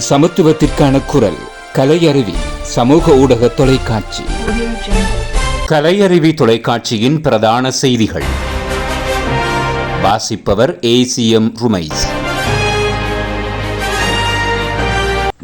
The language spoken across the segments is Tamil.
சமத்துவத்திற்கான குரல் கலையருவி சமூக ஊடக தொலைக்காட்சி. கலையருவி தொலைக்காட்சியின் பிரதான செய்திகள் வாசிப்பவர் ACM ருமைஸ்.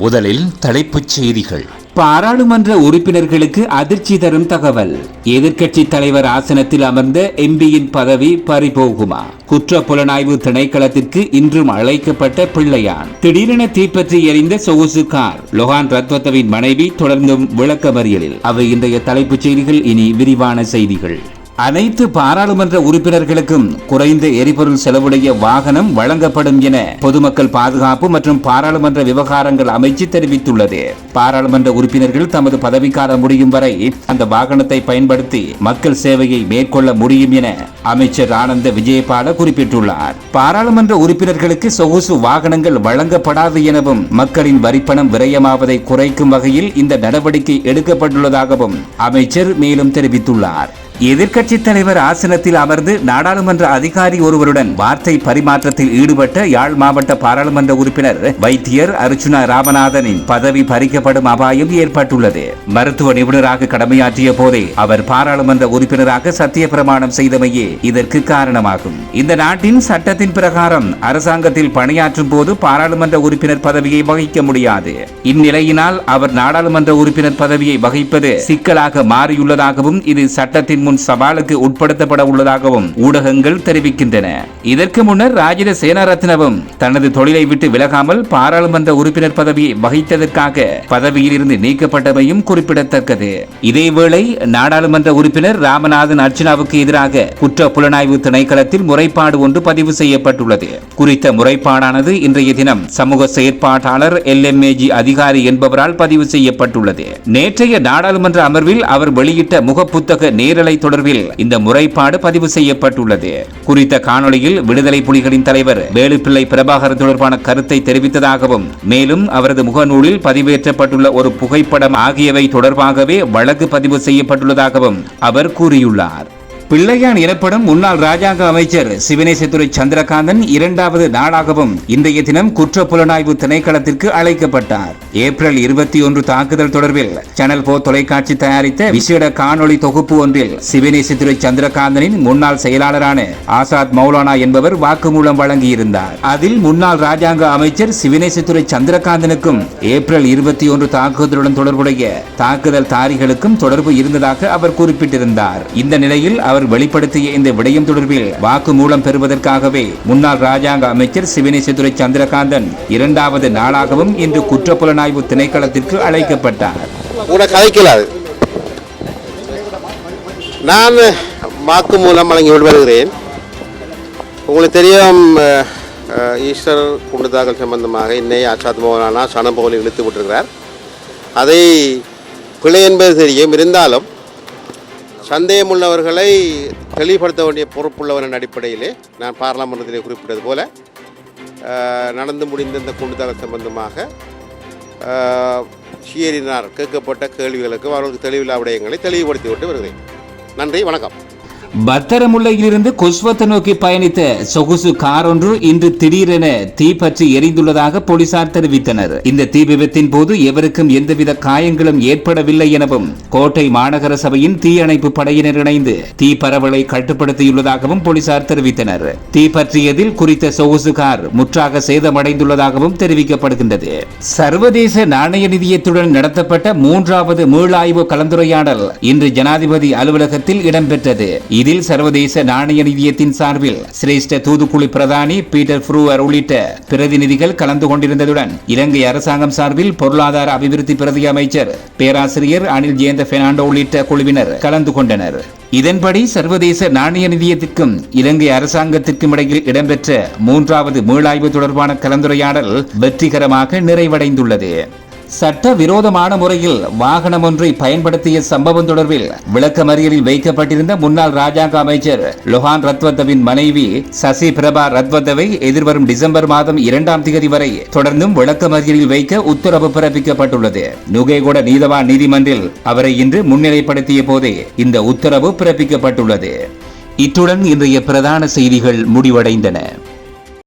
முதலில் தலைப்புச் செய்திகள். பாராளுமன்ற உறுப்பினர்களுக்கு அதிர்ச்சி தரும் தகவல். எதிர்க்கட்சி தலைவர் ஆசனத்தில் அமர்ந்த எம்பியின் பதவி பறிபோகுமா? குற்ற புலனாய்வு திணைக்களத்திற்கு இன்றும் அழைக்கப்பட்ட பிள்ளையான். திடீரென தீப்பற்றி எரிந்த சொகுசு கார். லொஹான் ரத்வத்தவின் மனைவி தொடர்ந்தும் விளக்கமறியலில். அவை இன்றைய தலைப்புச் செய்திகள். இனி விரிவான செய்திகள். அனைத்து பாராளுமன்ற உறுப்பினர்களுக்கும் குறைந்த எரிபொருள் செலவுடைய வாகனம் வழங்கப்படும் என பொதுமக்கள் பாதுகாப்பு மற்றும் பாராளுமன்ற விவகாரங்கள் அமைச்சு தெரிவித்துள்ளது. பாராளுமன்ற உறுப்பினர்கள் தமது பதவிக்காலம் முடியும் வரை அந்த வாகனத்தை பயன்படுத்தி மக்கள் சேவையை மேற்கொள்ள முடியும் என அமைச்சர் ஆனந்த விஜயபால குறிப்பிட்டுள்ளார். பாராளுமன்ற உறுப்பினர்களுக்கு சொகுசு வாகனங்கள் வழங்கப்படாது எனவும் மக்களின் வரிப்பணம் விரயமாவதை குறைக்கும் வகையில் இந்த நடவடிக்கை எடுக்கப்பட்டுள்ளதாகவும் அமைச்சர் மேலும் தெரிவித்துள்ளார். எதிர்க்கட்சி தலைவர் ஆசனத்தில் அமர்ந்து நாடாளுமன்ற அதிகாரி ஒருவருடன் வார்த்தை பரிமாற்றத்தில் ஈடுபட்ட யாழ் மாவட்ட பாராளுமன்ற உறுப்பினர் வைத்தியர் அர்ச்சுனா ராமநாதனின் பதவி பறிக்கப்படும் அபாயம் ஏற்பட்டுள்ளது. மருத்துவ நிபுணராக கடமையாற்றிய போதே அவர் பாராளுமன்ற உறுப்பினராக சத்திய பிரமாணம் செய்தமையே இதற்கு காரணமாகும். இந்த நாட்டின் சட்டத்தின் பிரகாரம் அரசாங்கத்தில் பணியாற்றும் போது பாராளுமன்ற உறுப்பினர் பதவியை வகிக்க முடியாது. இந்நிலையினால் அவர் நாடாளுமன்ற உறுப்பினர் பதவியை வகிப்பது சிக்கலாக மாறியுள்ளதாகவும் இது சட்டத்தின் முன் சவாலுக்கு உட்படுத்தப்பட உள்ளதாகவும் ஊடகங்கள் தெரிவிக்கின்றன. இதற்கு முன்னர் ராஜித சேனாரத்னவும் தனது தொழிலை விட்டு விலகாமல் பாராளுமன்ற உறுப்பினர் பதவியை வகித்ததற்காக பதவியில் இருந்து நீக்கப்பட்டமையும் குறிப்பிடத்தக்கது. இதேவேளை நாடாளுமன்ற உறுப்பினர் ராமநாதன் அர்ச்சனாவுக்கு எதிராக குற்ற புலனாய்வு திணைக்களத்தில் முறைப்பாடு ஒன்று பதிவு செய்யப்பட்டுள்ளது. குறித்த முறைப்பாடானது இன்றைய தினம் சமூக செயற்பாட்டாளர் LMAG அதிகாரி என்பவரால் பதிவு செய்யப்பட்டுள்ளது. நேற்றைய நாடாளுமன்ற அமர்வில் அவர் வெளியிட்ட முகப்புத்தக நேரலை தொடர்பில் இந்த முறைப்பாடு பதிவு செய்யப்பட்டுள்ளது. குறித்த காணொளியில் விடுதலை புலிகளின் தலைவர் வேலுப்பிள்ளை பிரபாகர் தொடர்பான கருத்தை தெரிவித்ததாகவும் மேலும் அவரது முகநூலில் பதிவேற்றப்பட்டுள்ள ஒரு புகைப்படம் ஆகியவை தொடர்பாகவே வழக்கு பதிவு செய்யப்பட்டுள்ளதாகவும் அவர் கூறியுள்ளார். பிள்ளையான் எனப்படும் முன்னாள் ராஜாங்க அமைச்சர் சிவனேசதுரை சந்திரகாந்தன் இரண்டாவது நாளாகவும் இன்றைய தினம் குற்ற புலனாய்வு திணைக்களத்திற்கு அழைக்கப்பட்டார். ஏப்ரல் 21 தாக்குதல் தொடர்பில் சேனல் 4 தொலைக்காட்சி தயாரித்த விசேட காணொளி தொகுப்பு ஒன்றில் சிவனேசதுரை சந்திரகாந்தனின் முன்னாள் செயலாளரான ஆசாத் மௌலானா என்பவர் வாக்குமூலம் வழங்கியிருந்தார். அதில் முன்னாள் ராஜாங்க அமைச்சர் சிவனேசதுரை சந்திரகாந்தனுக்கும் ஏப்ரல் 21 தாக்குதலுடன் தொடர்புடைய தாக்குதல் தாரிகளுக்கும் தொடர்பு இருந்ததாக அவர் குறிப்பிட்டிருந்தார். இந்த நிலையில் அவர் வெளிப்படுத்திய இந்த விடயம் தொடர்பில் வாக்குமூலம் பெறுவதற்காகவே முன்னாள் ராஜாங்க அமைச்சர் சிவனேசதுரை சந்திரகாந்தன் இரண்டாவது நாளாகவும் இன்று குற்ற புலனாய்வு திணைக்களத்திற்கு அழைக்கப்பட்டார். நான் வாக்குமூலம் வழங்கி வருகிறேன். உங்களுக்கு தெரியும், ஈஸ்டர் குண்டு தாக்கல் சம்பந்தமாக இன்னை ஆசாத் மௌலானா சனம் போல இழுத்து விட்டிருக்கிறார். அதை பிழை என்பது தெரியும். இருந்தாலும் சந்தேகமுள்ளவர்களை தெளிவுபடுத்த வேண்டிய பொறுப்புள்ளவரின் அடிப்படையிலே நான் பாராளுமன்றத்திலே குறிப்பிட்டது போல நடந்து முடிந்த இந்த குண்டுதாக்கல் சம்பந்தமாக ஷியரினார் கேட்கப்பட்ட கேள்விகளுக்கு அவர்களுக்கு தெளிவில்லா விடயங்களை தெளிவுபடுத்திவிட்டு வருகிறேன். நன்றி, வணக்கம். பத்தரமுல்லையிலிருந்து கொஸ்வத்தை நோக்கி பயணித்த சொகுசு கார் ஒன்று இன்று திடீரென தீப்பற்றி எரிந்துள்ளதாக போலீசார் தெரிவித்தனர். இந்த தீ விபத்தின் போது எவருக்கும் எந்தவித காயங்களும் ஏற்படவில்லை எனவும் கோட்டை மாநகர சபையின் தீயணைப்பு படையினர் இணைந்து தீ பரவலை கட்டுப்படுத்தியுள்ளதாகவும் போலீசார் தெரிவித்தனர். தீப்பற்றியதில் குறித்த சொகுசு கார் முற்றாக சேதமடைந்துள்ளதாகவும் தெரிவிக்கப்படுகின்றது. சர்வதேச நாணய நிதியத்துடன் நடத்தப்பட்ட 3வது மீளாய்வு கலந்துரையாடல் இன்று ஜனாதிபதி அலுவலகத்தில் இடம்பெற்றது. இதில் சர்வதேச நாணய நிதியத்தின் சார்பில் சிரேஷ்ட தூதுக்குழு பிரதானி பீட்டர் ஃப்ரூவர் உள்ளிட்ட பிரதிநிதிகள் கலந்து கொண்டிருந்ததுடன் இலங்கை அரசாங்கம் சார்பில் பொருளாதார அபிவிருத்தி பிரதி அமைச்சர் பேராசிரியர் அனில் ஜெயந்த பெர்னாண்டோ உள்ளிட்ட குழுவினர் கலந்து கொண்டனர். இதன்படி சர்வதேச நாணய நிதியத்திற்கும் இலங்கை அரசாங்கத்திற்கும் இடையில் இடம்பெற்ற 3வது மீளாய்வு தொடர்பான கலந்துரையாடல் வெற்றிகரமாக நிறைவடைந்துள்ளது. சட்ட விரோதமான முறையில் வாகனம் ஒன்றை பயன்படுத்திய சம்பவம் தொடர்பில் விளக்கமறியலில் வைக்கப்பட்டிருந்த முன்னாள் ராஜாங்க அமைச்சர் லொஹான் ரத்வத்தவின் மனைவி சசி பிரபா ரத்வத்தவை எதிர்வரும் டிசம்பர் மாதம் 2ஆம் தேதி வரை தொடர்ந்தும் விளக்கமறியலில் வைக்க உத்தரவு பிறப்பிக்கப்பட்டுள்ளது. நுகேகொட நீதவான் நீதிமன்றில் அவரை இன்று முன்னிலைப்படுத்திய போதே இந்த உத்தரவு பிறப்பிக்கப்பட்டுள்ளது. இத்துடன் இன்றைய பிரதான செய்திகள் முடிவடைந்தன.